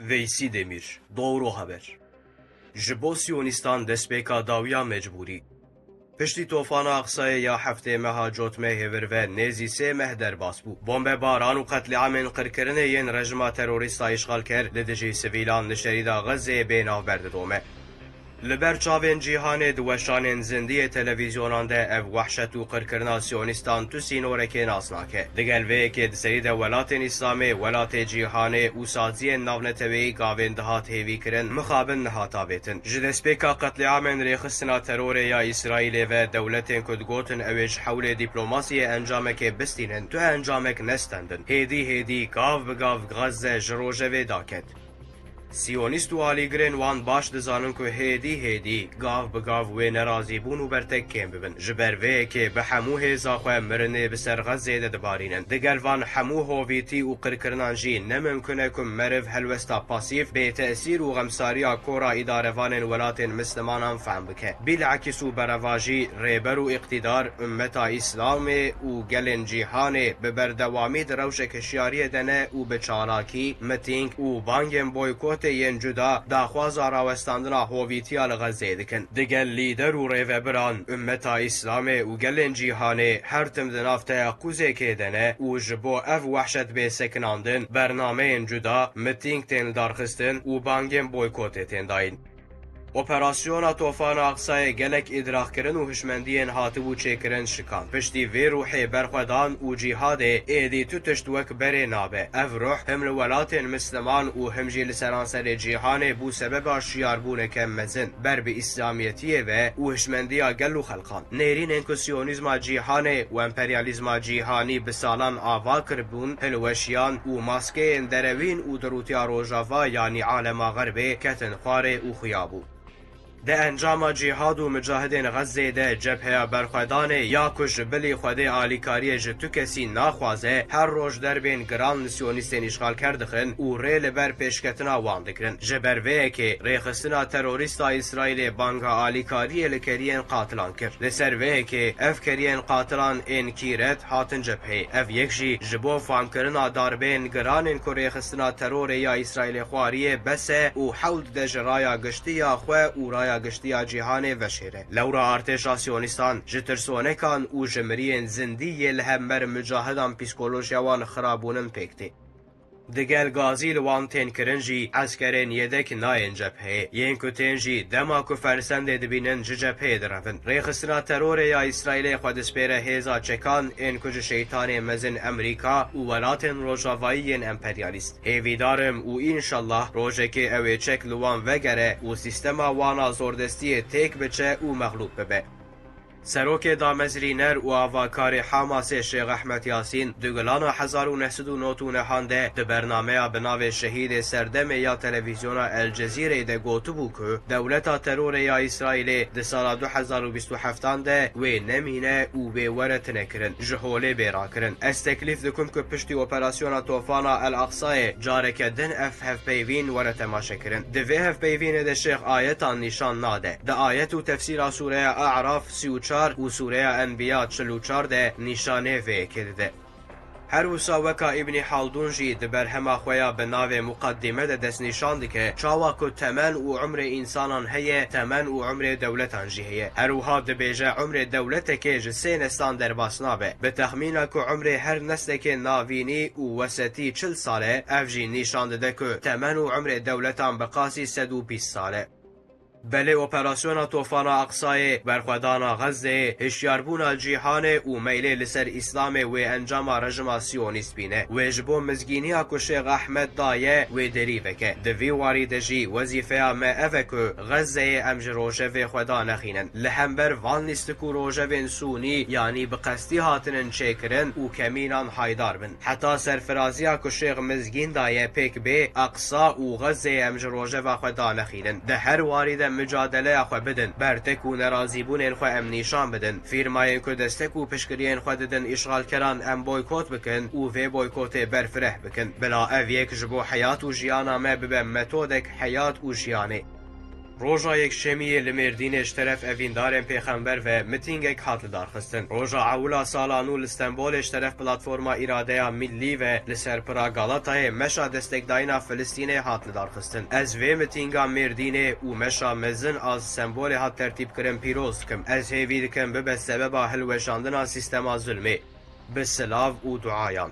ویسی دمیر دورو خبر جبو سیونیستان دسپیکا داویا مجبوری پشتی طوفان اقصای یا هفته مها جوتمه هور و نزی سه مه در باس بو بمب باران و قتل عام قرکرنه ین رژما تروریستا اشغال کرد لدجی سویلان نشریدا غزه بیناو برد دومه لبر چاوین جیهان دوشان زندی تلویزیونان ده او وحشت و قرکرنا سیونیستان تو سینوره که ناسناکه دگل وی که دسری ده ولات اسلامی ولات جیهان او سازی ناونتوی گاوین دهات هیوی کرن مخابن نهاتا بیتن جدسپیکا قتل عامن ریخستنا ترور یا اسرائیل و دولتین کدگوتن اویج حول دیپلوماسی انجامک بستینن تو انجامک نستندن هیدی گاو بگاو غزه جروجه داکت سیونیست و آلیگرین وان باش دزانن که هیدی گاو بگاو و نرازی بون و برتک کم ببن جبر وی که به همو هزاخوه مرنه بسر غزه ده دبارینن دگر وان همو هویتی و قرکرنان جی نممکنه کم مرف هلوستا پاسیف به تأثیر و غمساریا کورا اداروان ولات مسلمانان فهم بکه بالعکس و برواجی ریبر و اقتدار امتا اسلام و گلن جیهان به بردوامی دروش کشیاری دنه و به چالاکی متینگ و بانگن بویکوت ین جدا داخواز راوستاندنا هویتیا لغزه دکن دگل لیدر و ریوبران امتا اسلام و گلن جیهانه هر تم دنافته قوزه که دنه و جبو اف وحشت به سکناندن برنامه ین جدا متینگ تین دارخستن و بانگن بویکوت تین داین اپراسیون طوفان اقصای گلک ادراک کرن و هشمندین هاتبو چیکرن شکان پشتی وی روح برخودان و جهاد ایدی تو تشتوک بره نابه اف روح هم لولات مسلمان و هم جیل سرانسر جهان بو سبب آشیاربون کم مزن بر به اسلامیتیه و هشمندیا گلو خلقان نیرین انکسیونیزم جهان و امپریالیزم جهانی بسالان آوا کربون هلوشیان و ماسکه دروین و دروتیا روژاوا یعنی عالم غربه کتن خواره و خیابو ده انجام جهاد و مجاهدین غزه ده جبهه برخوادان یا کش بلی خوده آلیکاری جتو کسی ناخوازه هر روش در بین گران نسیونیستین اشغال کردخن و ریل بر پیشکتنا واندکرن جبر وی که ریخستنا تروریستا اسرائیل بانگا آلیکاری لکرین قاتلان کرد لسر وی که اف کرین قاتلان این کیرت هاتن جبهه اف یکشی جبو فهم کرنا داربین گران که ریخستنا ترور یا اسرائیل خواریه بسه و حول دجرایا گشتی یا خواه و رایا گشتیا جهان وشیره لورا ارتشا سیونیستان جترسونکان و جمرین زندی لهمر مجاهدان پیسکولوژیوان خرابونن پیکتی دگل گازی لوان تین کرنجی عسکرین یدک ناین جبهه ین کتنجی دما کو فرسند دبینن جبهه درفن ریخستنا ترور یا اسرائیل خود سپیره هزا چکان این کج شیطان مزن امریکا و ولاتن روجاوایی امپریالیست هیویدارم و انشالله روژه که اوی چک لوان وگره و سیستما وانا زوردستی تیک بچه و مغلوب ببه سروک دامزرینر و آواکار حماس شیخ احمد یاسین دوگلان 1999 هانده ده برنامه بناو شهید سردم یا تلویزیون الجزیره ده گوتو بو که دولتا ترور یا اسرائیل ده سال 2027 ده و نمینه و به ورت نکرن جهوله بیرا کرن استکلیف دکم که پشتی اپراسیون طوفان الاقصای جارک دن اف هف پیوین ورت ماشه کرن ده وی هف پیوین ده شیخ آیتان نشان ناده ده آیت و تفسیر سوره اعراف 34 و سوره انبیاء 44 ده نشانه وی کرده هر وسا وکا ابن حالدون جی دبر هما خویا بناو مقدمه ده دست نشان که چاوا که تمن و عمر انسانان هیه تمن و عمر دولتان جی هیه هر وها دبیجه عمر دولت که جسه نستان در باسنابه به تخمینه که عمر هر نسل که ناوینی و وسطی 40 ساله اف جی نشان ده که تمن و عمر دولتان بقاسی 120 ساله بله اپراسیون طوفان اقصای برخوادان غزه هشیاربون جیهان و میله لسر اسلام و انجام رژم سیونیست بینه و جبو مزگینی که شیخ احمد دایه و دریوه که دوی وارد جی وظیفه ما اوه که غزه امج روژه و خدا نخینن لهمبر وان نیستکو روژه سونی یعنی بقصدی هاتنن چکرن و کمینان حایدار بن حتی سرفرازی که شیخ مزگین دایه پیک به اقصا و غزه امج روژه و خدا نخینن ده هر وارد مجادله خو بدن برتک و نرازیبون خو ام نشان بدن فیرمای کو دستک و پشکرین خو ددن اشغال کران ام بویکوت بکن و وی بویکوت برفره بکن بلا اویک جبو حیات و جیانا ما به متودک حیات و جیانه روژا یکشەمیە لە مێردینێش تەرەف ئەڤیندارên پێخەمبەر ve mitîngek hat li darxistin. Roja Ewla salan û li Stenbolêş teref platforma îradeya millî ve li ser pira Galatayê meşa destekdayîna Filistînê hat li darxistin. Ez vê mitînga Mêrdînê û meşa mezin az Stenbolê hat tertîbkirin pîroz dikim. Ez hêvî dikim bibe sebeba hilweşandina sîstema zulmê bi silav û duayan.